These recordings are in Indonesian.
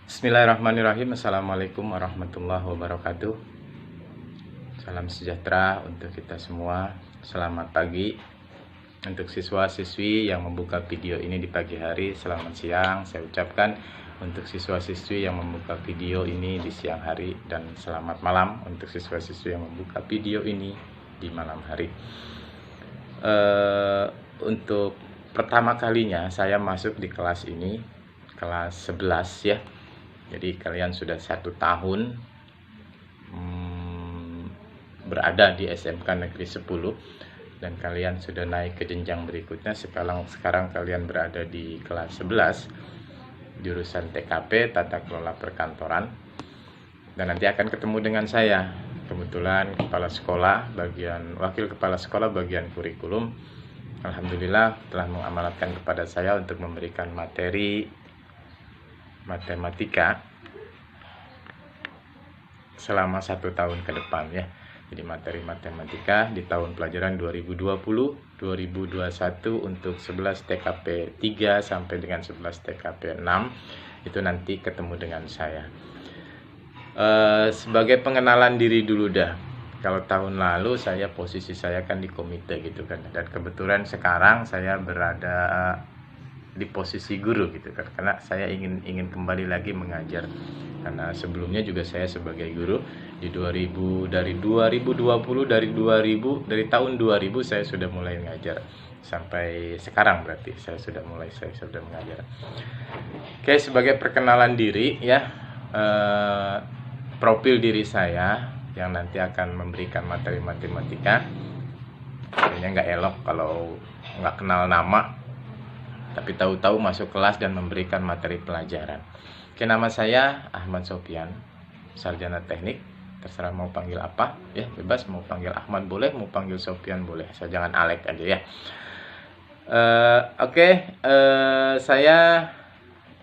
Bismillahirrahmanirrahim. Assalamualaikum warahmatullahi wabarakatuh. Salam sejahtera untuk kita semua. Selamat pagi untuk siswa-siswi yang membuka video ini di pagi hari. Selamat siang saya ucapkan untuk siswa-siswi yang membuka video ini di siang hari. Dan selamat malam untuk siswa-siswi yang membuka video ini di malam hari. Untuk pertama kalinya saya masuk di kelas ini, kelas 11 ya. Jadi kalian sudah 1 tahun berada di SMK Negeri 10 dan kalian sudah naik ke jenjang berikutnya. Sekarang kalian berada di kelas 11 jurusan TKP Tata Kelola Perkantoran, dan nanti akan ketemu dengan saya. Kebetulan wakil kepala sekolah bagian kurikulum alhamdulillah telah mengamanatkan kepada saya untuk memberikan materi matematika selama 1 tahun ke depan ya. Jadi materi matematika di tahun pelajaran 2020-2021 untuk 11 TKP 3 sampai dengan 11 TKP 6 itu nanti ketemu dengan saya. Sebagai pengenalan diri dulu dah. Kalau tahun lalu posisi saya kan di komite gitu kan, dan kebetulan sekarang saya berada di posisi guru gitu kan, karena saya ingin kembali lagi mengajar, karena sebelumnya juga saya sebagai guru dari tahun 2000 saya sudah mulai mengajar sampai sekarang, berarti saya sudah mengajar. Oke, sebagai perkenalan diri ya, profil diri saya yang nanti akan memberikan materi matematika. Kayaknya nggak elok kalau nggak kenal nama tapi tahu-tahu masuk kelas dan memberikan materi pelajaran. Oke, nama saya Ahmad Sofyan, sarjana teknik. Terserah mau panggil apa ya, bebas. Mau panggil Ahmad boleh, mau panggil Sofyan boleh, saya jangan Alek aja ya. Saya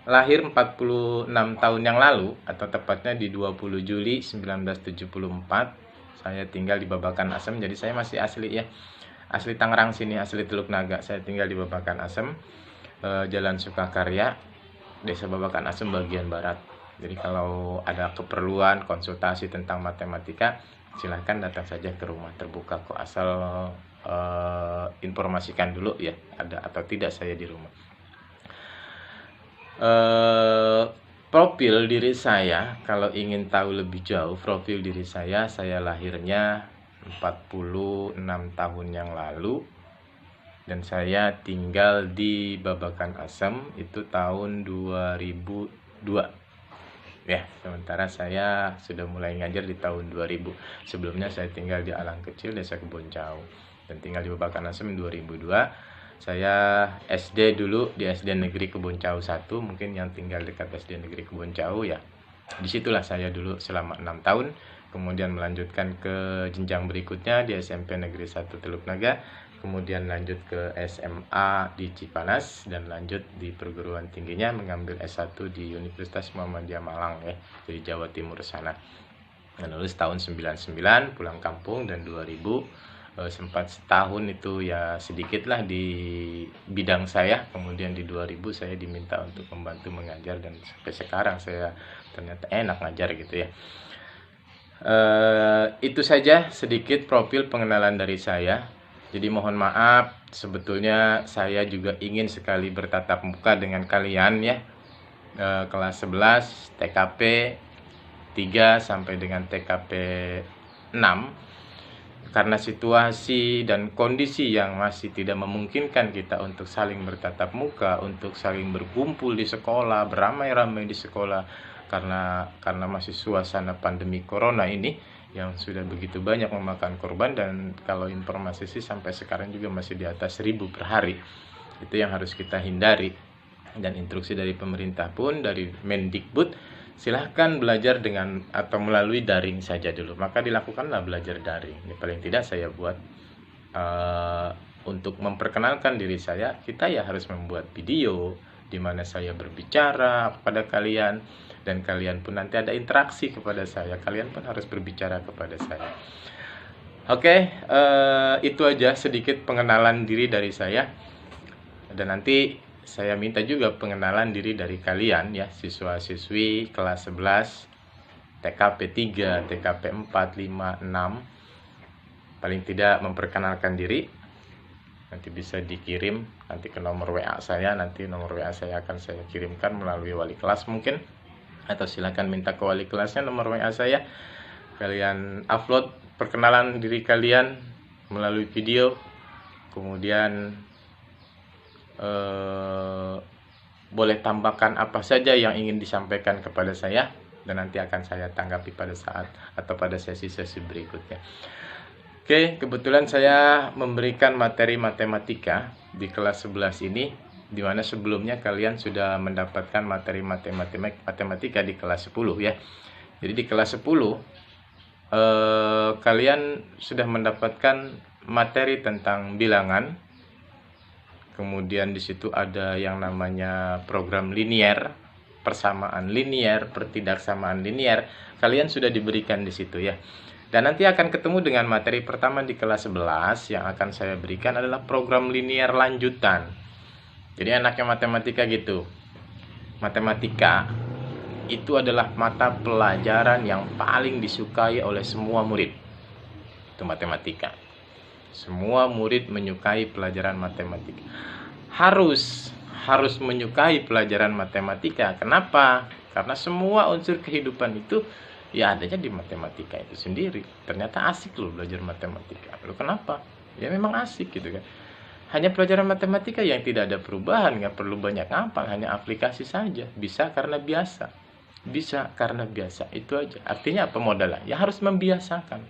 lahir 46 tahun yang lalu, atau tepatnya di 20 Juli 1974. Saya tinggal di Babakan Asem, jadi saya masih asli ya. Asli Tangerang sini, asli Teluk Naga. Saya tinggal di Babakan Asem, Jalan Sukakarya, Desa Babakan Asem bagian barat. Jadi kalau ada keperluan konsultasi tentang matematika, silahkan datang saja ke rumah, terbuka kok, asal informasikan dulu ya ada atau tidak saya di rumah. Profil diri saya, kalau ingin tahu lebih jauh profil diri saya lahirnya 46 tahun yang lalu, dan saya tinggal di Babakan Asem itu tahun 2002 ya. Sementara saya sudah mulai ngajar di tahun 2000. Sebelumnya saya tinggal di Alang Kecil, Desa Kebon Jauh, dan tinggal di Babakan Asem 2002. Saya SD dulu di SD Negeri Kebon Jauh 1, mungkin yang tinggal dekat SD Negeri Kebon Jauh ya. Disitulah saya dulu selama 6 tahun. Kemudian melanjutkan ke jenjang berikutnya di SMP Negeri 1 Teluk Naga, kemudian lanjut ke SMA di Cipanas, dan lanjut di perguruan tingginya mengambil S1 di Universitas Muhammadiyah Malang ya, di Jawa Timur sana. Lulus tahun 99, pulang kampung, dan 2000 sempat setahun itu ya sedikit lah di bidang saya. Kemudian di 2000 saya diminta untuk membantu mengajar, dan sampai sekarang saya ternyata enak ngajar gitu ya. Itu saja sedikit profil pengenalan dari saya. Jadi mohon maaf, sebetulnya saya juga ingin sekali bertatap muka dengan kalian ya, kelas 11 TKP 3 sampai dengan TKP 6, karena situasi dan kondisi yang masih tidak memungkinkan kita untuk saling bertatap muka, untuk saling berkumpul di sekolah, beramai-ramai di sekolah, karena masih suasana pandemi corona ini yang sudah begitu banyak memakan korban, dan kalau informasi sih sampai sekarang juga masih di atas 1000 per hari. Itu yang harus kita hindari, dan instruksi dari pemerintah pun, dari Mendikbud, silahkan belajar dengan atau melalui daring saja dulu. Maka dilakukanlah belajar daring. Ini paling tidak saya buat untuk memperkenalkan diri saya. Kita ya harus membuat video di mana saya berbicara kepada kalian, dan kalian pun nanti ada interaksi kepada saya. Kalian pun harus berbicara kepada saya. Oke, itu aja sedikit pengenalan diri dari saya. Dan nanti saya minta juga pengenalan diri dari kalian ya, siswa-siswi kelas 11, TKP 3, TKP 4, 5, 6. Paling tidak memperkenalkan diri. Nanti bisa dikirim nanti ke nomor WA saya, nanti nomor WA saya akan saya kirimkan melalui wali kelas mungkin, atau silakan minta ke wali kelasnya nomor WA saya. Kalian upload perkenalan diri kalian melalui video, kemudian boleh tambahkan apa saja yang ingin disampaikan kepada saya, dan nanti akan saya tanggapi pada saat atau pada sesi-sesi berikutnya. Oke, kebetulan saya memberikan materi matematika di kelas 11 ini, di mana sebelumnya kalian sudah mendapatkan materi matematika di kelas 10 ya. Jadi di kelas 10 kalian sudah mendapatkan materi tentang bilangan. Kemudian di situ ada yang namanya program linier, persamaan linier, pertidaksamaan linier. Kalian sudah diberikan di situ ya. Dan nanti akan ketemu dengan materi pertama di kelas 11 yang akan saya berikan adalah program linier lanjutan. Jadi enaknya matematika gitu. Matematika itu adalah mata pelajaran yang paling disukai oleh semua murid. Itu matematika. Semua murid menyukai pelajaran matematika. Harus menyukai pelajaran matematika. Kenapa? Karena semua unsur kehidupan itu ya adanya di matematika itu sendiri. Ternyata asik loh belajar matematika. Loh kenapa? Ya memang asik gitu kan. Hanya pelajaran matematika yang tidak ada perubahan, nggak perlu banyak apa, hanya aplikasi saja. Bisa karena biasa. Bisa karena biasa, itu aja. Artinya apa modalnya? Ya harus membiasakan.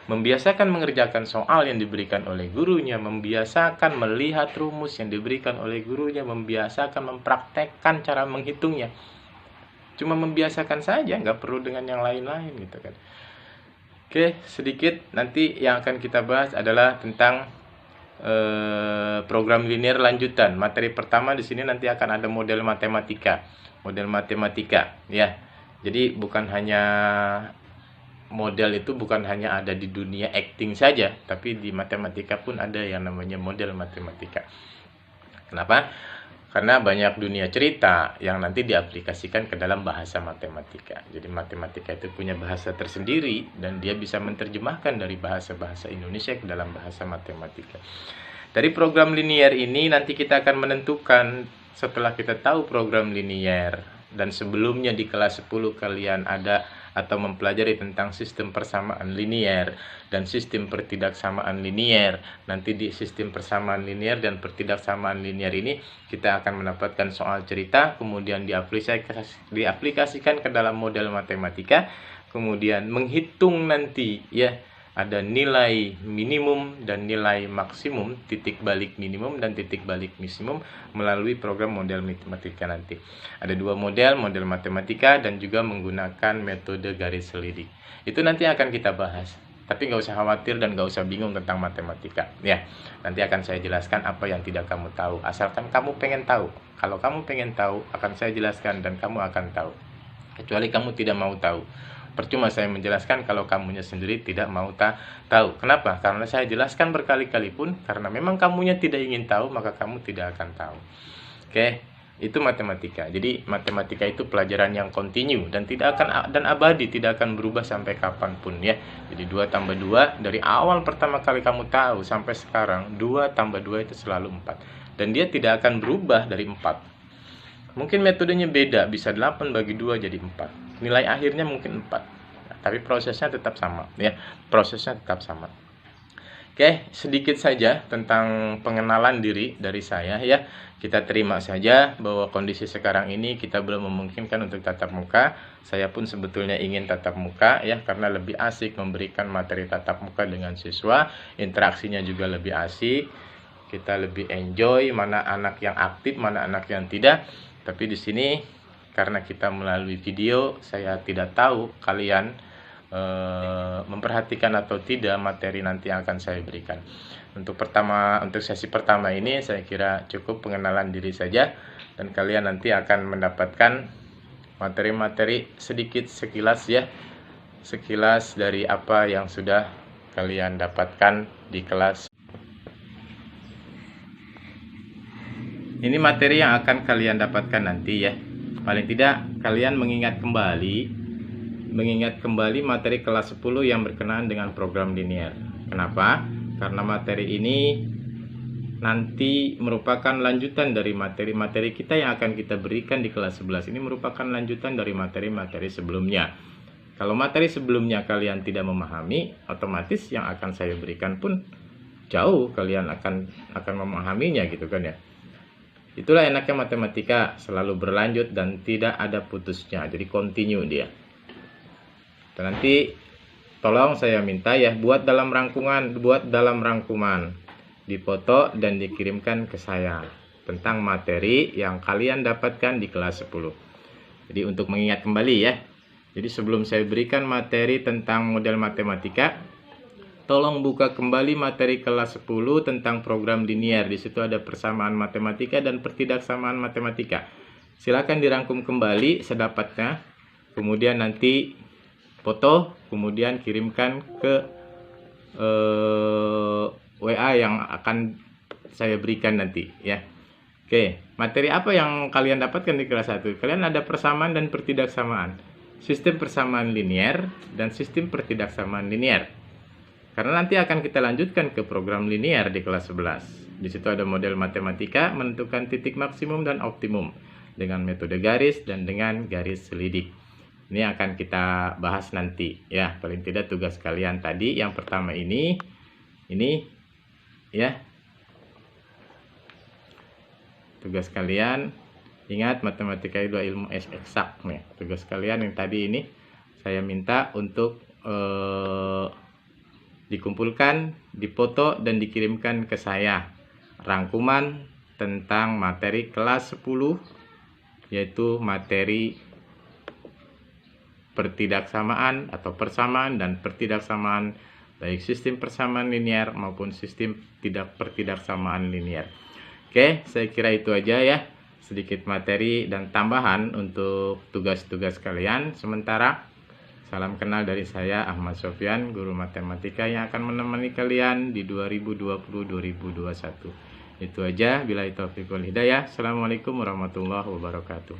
Membiasakan mengerjakan soal yang diberikan oleh gurunya, membiasakan melihat rumus yang diberikan oleh gurunya, membiasakan mempraktekkan cara menghitungnya. Cuma membiasakan saja, nggak perlu dengan yang lain-lain gitu kan. Oke, sedikit nanti yang akan kita bahas adalah tentang program linier lanjutan. Materi pertama di sini nanti akan ada model matematika ya. Jadi bukan hanya model itu bukan hanya ada di dunia acting saja, tapi di matematika pun ada yang namanya model matematika. Kenapa? Karena banyak dunia cerita yang nanti diaplikasikan ke dalam bahasa matematika. Jadi matematika itu punya bahasa tersendiri dan dia bisa menerjemahkan dari bahasa-bahasa Indonesia ke dalam bahasa matematika. Dari program linier ini nanti kita akan menentukan, setelah kita tahu program linier dan sebelumnya di kelas 10 kalian ada atau mempelajari tentang sistem persamaan linier dan sistem pertidaksamaan linier. Nanti di sistem persamaan linier dan pertidaksamaan linier ini kita akan mendapatkan soal cerita, kemudian diaplikasikan ke dalam model matematika, kemudian menghitung nanti ya, ada nilai minimum dan nilai maksimum, titik balik minimum dan titik balik maksimum melalui program model matematika nanti. Ada dua model matematika dan juga menggunakan metode garis selidik. Itu nanti akan kita bahas. Tapi nggak usah khawatir dan nggak usah bingung tentang matematika. Ya, nanti akan saya jelaskan apa yang tidak kamu tahu. Asalkan kamu pengen tahu. Kalau kamu pengen tahu, akan saya jelaskan dan kamu akan tahu. Kecuali kamu tidak mau tahu. Percuma saya menjelaskan kalau kamunya sendiri tidak mau tahu. Kenapa? Karena saya jelaskan berkali-kali pun, karena memang kamunya tidak ingin tahu, maka kamu tidak akan tahu. Oke, itu matematika. Jadi matematika itu pelajaran yang kontinu dan tidak akan dan abadi, tidak akan berubah sampai kapanpun ya. Jadi 2 tambah 2 dari awal pertama kali kamu tahu sampai sekarang, 2 tambah 2 itu selalu 4. Dan dia tidak akan berubah dari 4. Mungkin metodenya beda, bisa 8 bagi 2 jadi 4. Nilai akhirnya mungkin 4. Nah, tapi prosesnya tetap sama ya. Prosesnya tetap sama. Oke, sedikit saja tentang pengenalan diri dari saya ya. Kita terima saja bahwa kondisi sekarang ini kita belum memungkinkan untuk tatap muka. Saya pun sebetulnya ingin tatap muka ya, karena lebih asik memberikan materi tatap muka dengan siswa. Interaksinya juga lebih asik. Kita lebih enjoy mana anak yang aktif, mana anak yang tidak. Tapi di sini karena kita melalui video, saya tidak tahu kalian memperhatikan atau tidak materi nanti yang akan saya berikan. Untuk sesi pertama ini saya kira cukup pengenalan diri saja, dan kalian nanti akan mendapatkan materi-materi sedikit sekilas ya, sekilas dari apa yang sudah kalian dapatkan di kelas. Ini materi yang akan kalian dapatkan nanti ya. Paling tidak kalian mengingat kembali materi kelas 10 yang berkenaan dengan program linear. Kenapa? Karena materi ini nanti merupakan lanjutan dari materi-materi kita yang akan kita berikan di kelas 11. Ini merupakan lanjutan dari materi-materi sebelumnya. Kalau materi sebelumnya kalian tidak memahami, otomatis yang akan saya berikan pun jauh kalian akan memahaminya gitu kan ya. Itulah enaknya matematika, selalu berlanjut dan tidak ada putusnya. Jadi continue dia. Dan nanti tolong saya minta ya, buat dalam rangkuman, dipoto dan dikirimkan ke saya tentang materi yang kalian dapatkan di kelas 10. Jadi untuk mengingat kembali ya. Jadi sebelum saya berikan materi tentang model matematika, tolong buka kembali materi kelas 10 tentang program linear. Di situ ada persamaan matematika dan pertidaksamaan matematika. Silakan dirangkum kembali sedapatnya. Kemudian nanti foto, kemudian kirimkan ke WA yang akan saya berikan nanti ya. Oke, materi apa yang kalian dapatkan di kelas 1? Kalian ada persamaan dan pertidaksamaan, sistem persamaan linear dan sistem pertidaksamaan linear. Karena nanti akan kita lanjutkan ke program linear di kelas 11. Di situ ada model matematika, menentukan titik maksimum dan optimum dengan metode garis dan dengan garis selidik. Ini akan kita bahas nanti ya. Paling tidak tugas kalian tadi yang pertama ini ya. Tugas kalian, ingat matematika itu ilmu eksak nih. Tugas kalian yang tadi ini saya minta untuk dikumpulkan, dipoto dan dikirimkan ke saya rangkuman tentang materi kelas 10, yaitu materi pertidaksamaan atau persamaan dan pertidaksamaan, baik sistem persamaan linear maupun sistem pertidaksamaan linear. Oke, saya kira itu aja ya, sedikit materi dan tambahan untuk tugas-tugas kalian sementara. Salam kenal dari saya Ahmad Sofyan, guru matematika yang akan menemani kalian di 2020-2021. Itu aja, billahi taufiq wal hidayah. Assalamualaikum warahmatullahi wabarakatuh.